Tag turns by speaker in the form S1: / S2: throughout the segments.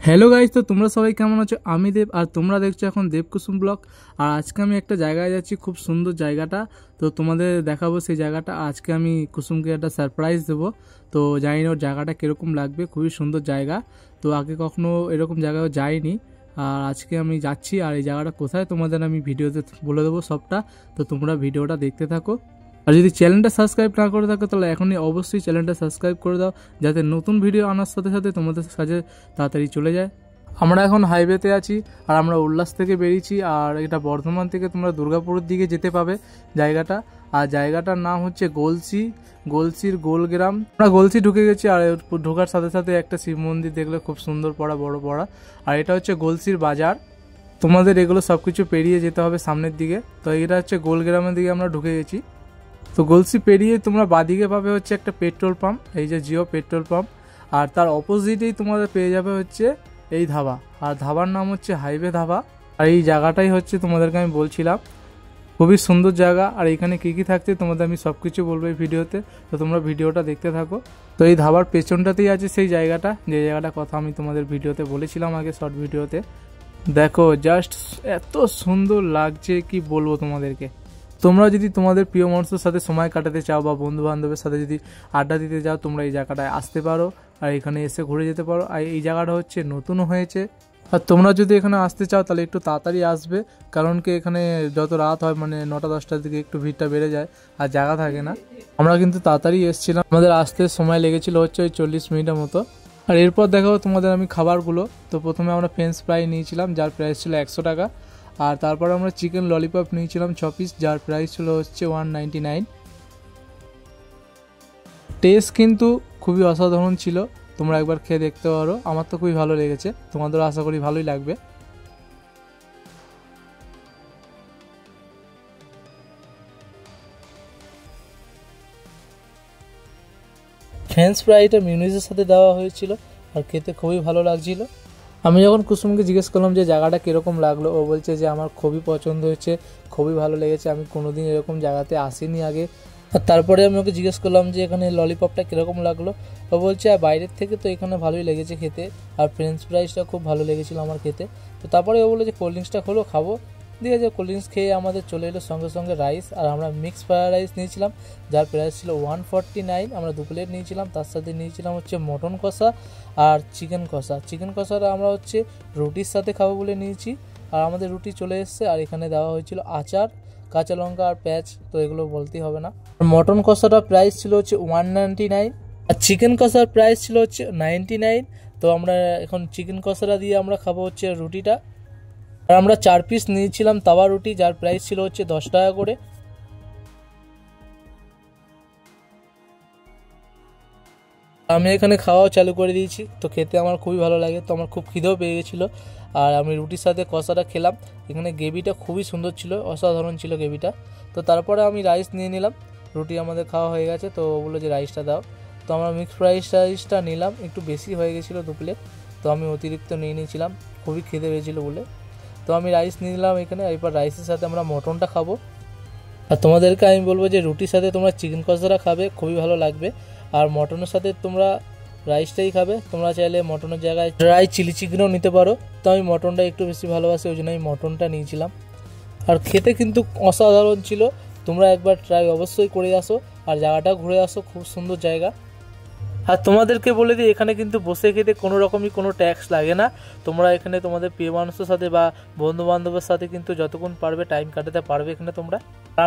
S1: Hello guys, তো তোমরা সবাই কেমন আছো? আমি দেব আর তোমরা দেখছো এখন দেব কুসুম ব্লগ। আর আজকে আমি একটা জায়গায় যাচ্ছি, খুব সুন্দর জায়গাটা। তো তোমাদের দেখাবো সেই জায়গাটা। আজকে আমি কুসুমকে একটা সারপ্রাইজ দেবো। তো জানি না ওর জায়গাটা কীরকম লাগবে, খুবই সুন্দর জায়গা। তো আগে কখনো এরকম জায়গায় যাইনি, আর আজকে আমি যাচ্ছি। আর এই জায়গাটা কোথায় তোমাদের আমি ভিডিওতে বলে দেবো সবটা। তো তোমরা ভিডিওটা দেখতে থাকো। আর যদি চ্যানেলটা সাবস্ক্রাইব না করে থাকো তাহলে এখনই অবশ্যই চ্যানেলটা সাবস্ক্রাইব করে দাও, যাতে নতুন ভিডিও আনার সাথে সাথে তোমাদের কাছে তাড়াতাড়ি চলে যায়। আমরা এখন হাইওয়েতে আছি, আর আমরা উল্লাস থেকে বেরিয়েছি। আর এটা বর্ধমান থেকে তোমরা দুর্গাপুরের দিকে যেতে পাবে জায়গাটা। আর জায়গাটার নাম হচ্ছে গলসির গোলগ্রাম। আমরা গলসি ঢুকে গেছি, আর ঢোকার সাথে সাথে একটা শিব মন্দির দেখলে, খুব সুন্দর পড়া, বড় পড়া। আর এটা হচ্ছে গলসির বাজার। তোমাদের এগুলো সব কিছু পেরিয়ে যেতে হবে সামনের দিকে। তো এটা হচ্ছে গোলগ্রামের দিকে আমরা ঢুকে গেছি। তো গলসি পেরিয়ে তোমরা বাদিকে পাবে হচ্ছে একটা পেট্রোল পাম্প, এই যে জিও পেট্রোল পাম্প। আর তার অপোজিটেই তোমাদের পেয়ে যাবে হচ্ছে এই ধাবা। আর ধাবার নাম হচ্ছে হাইওয়ে ধাবা। আর এই জায়গাটাই হচ্ছে তোমাদেরকে আমি বলছিলাম, খুবই সুন্দর জায়গা। আর এখানে কী কী থাকছে তোমাদের আমি সব কিছু বলবো এই ভিডিওতে। তো তোমরা ভিডিওটা দেখতে থাকো। তো এই ধাবার পেছনটাতেই আছে সেই জায়গাটা, যে জায়গাটার কথা আমি তোমাদের ভিডিওতে বলেছিলাম আগে, শর্ট ভিডিওতে। দেখো জাস্ট এত সুন্দর লাগছে, কি বলবো তোমাদেরকে। তোমরা যদি তোমাদের প্রিয় মানুষের সাথে সময় কাটাতে চাও বা বন্ধু বান্ধবের সাথে যদি আড্ডা দিতে চাও, তোমরা এই জায়গাটায় আসতে পারো। আর এখানে এসে ঘুরে যেতে পারো। আর এই জায়গাটা হচ্ছে নতুন হয়েছে। আর তোমরা যদি এখানে আসতে চাও তাহলে একটু তাড়াতাড়ি আসবে, কারণ কি এখানে যত রাত হয়, মানে 9টা-10টার দিকে একটু ভিড়টা বেড়ে যায় আর জায়গা থাকে না। আমরা কিন্তু তাড়াতাড়ি এসেছিলাম, আমাদের আসতে সময় লেগেছিল হচ্ছে ওই 40 মিনিটের মতো। আর এরপর দেখাবো তোমাদের আমি খাবারগুলো। তো প্রথমে আমরা ফ্রেঞ্চ ফ্রাই নিয়েছিলাম, যার প্রাইস ছিল 100 টাকা। আর তারপর আমরা চিকেন ললিপপ নিয়েছিলাম 6 পিস, যার প্রাইস ছিল হচ্ছে 199। টেস্ট কিন্তু খুবই অসাধারণ ছিল, তোমরা একবার খেয়ে দেখতে পারো। আমার তো খুবই ভালো লেগেছে, তোমাদেরও আশা করি ভালোই লাগবে। ফ্রেঞ্চ ফ্রাইটা মিউনিসের সাথে দেওয়া হয়েছিল, আর খেতে খুবই ভালো লাগছিল। আমি যখন কুসুমকে জিজ্ঞেস করলাম যে জায়গাটা কীরকম লাগলো, ও বলছে যে আমার খুবই পছন্দ হয়েছে, খুবই ভালো লেগেছে, আমি কোনোদিন এরকম জায়গাতে আসিনি আগে। আর তারপরে আমি ওকে জিজ্ঞেস করলাম যে এখানে ললিপপটা কীরকম লাগলো। ও বলছে আর বাইরের থেকে তো এখানে ভালোই লেগেছে খেতে, আর ফ্রেঞ্চ ফ্রাইসটা খুব ভালো লেগেছিলো আমার খেতে। তো তারপরে ও বললো যে কোল্ড ড্রিঙ্কসটা খোলো, খাবো। দিয়ে যে কোল্ড ড্রিঙ্কস খেয়ে আমাদের চলে এলো সঙ্গে সঙ্গে রাইস। আর আমরা মিক্স ফ্রাইড রাইস নিয়েছিলাম, যার প্রাইস ছিল 149। আমরা 2 প্লেট নিয়েছিলাম, তার সাথে নিয়েছিলাম হচ্ছে মটন কষা আর চিকেন কষাটা আমরা হচ্ছে রুটির সাথে খাবো বলে নিয়েছি। আর আমাদের রুটি চলে এসছে। আর এখানে দেওয়া হয়েছিল আচার, কাঁচা লঙ্কা আর পেঁয়াজ, তো এগুলো বলতেই হবে না। মটন কষাটা প্রাইস ছিল হচ্ছে 199, আর চিকেন কষার প্রাইস ছিল হচ্ছে 99। তো আমরা এখন চিকেন কষাটা দিয়ে আমরা খাবো হচ্ছে রুটিটা। আর আমরা 4 পিস নিয়েছিলাম তাওয়া রুটি, যার প্রাইস ছিল হচ্ছে 10 টাকা করে। আমি এখানে খাওয়াও চালু করে দিয়েছি, তো খেতে আমার খুবই ভালো লাগে। তো আমার খুব খিদেও পেয়ে গেছিলো, আর আমি রুটির সাথে কষাটা খেলাম। এখানে গ্রেভিটা খুবই সুন্দর ছিল, অসাধারণ ছিল গ্রেভিটা। তো তারপরে আমি রাইস নিয়ে নিলাম, রুটি আমাদের খাওয়া হয়ে গেছে, তো বললো যে রাইসটা দাও। তো আমরা মিক্সড রাইসটা নিলাম, একটু বেশি হয়ে গেছিলো 2 প্লেট, তো আমি অতিরিক্ত নিয়ে নিয়েছিলাম, খুবই খিদে পেয়েছিলো বলে। তো আমি রাইস নিয়ে নিলাম এখানে। এরপর রাইসের সাথে আমরা মটনটা খাবো। আর তোমাদেরকে আমি বলবো যে রুটির সাথে তোমরা চিকেন কষাটা খাবে, খুবই ভালো লাগবে। আর মটনের সাথে তোমরা রাইসটাই খাবে। তোমরা চাইলে মটনের জায়গায় ড্রাই চিলি চিকেনও নিতে পারো। তো আমি মটনটা একটু বেশি ভালোবাসি, ওই জন্য আমি মটনটা নিয়েছিলাম। আর খেতে কিন্তু অসাধারণ ছিল, তোমরা একবার ট্রাই অবশ্যই করে আসো, আর জায়গাটা ঘুরে আসো, খুব সুন্দর জায়গা। আর তোমাদেরকে বলে দিই, এখানে কিন্তু বসে খেতে কোনো রকমই কোনো ট্যাক্স লাগে না। তোমরা এখানে তোমাদের প্রিয় মানুষের সাথে বা বন্ধু বান্ধবের সাথে কিন্তু যতক্ষণ পারবে টাইম কাটাতে পারবে এখানে তোমরা।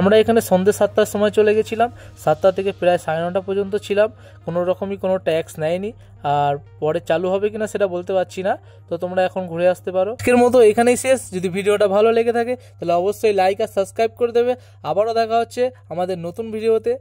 S1: আমরা এখানে সন্ধ্যে 7টার সময় চলে গেছিলাম, 7টা থেকে প্রায় 9:30 পর্যন্ত ছিলাম। কোনো রকমই কোনো ট্যাক্স নেয়নি, আর পরে চালু হবে কিনা সেটা বলতে পারছি না। তো তোমরা এখন ঘুরে আসতে পারো। আজকের মতো এখানেই শেষ। যদি ভিডিওটা ভালো লেগে থাকে তাহলে অবশ্যই লাইক আর সাবস্ক্রাইব করে দেবে। আবারও দেখা হচ্ছে আমাদের নতুন ভিডিওতে।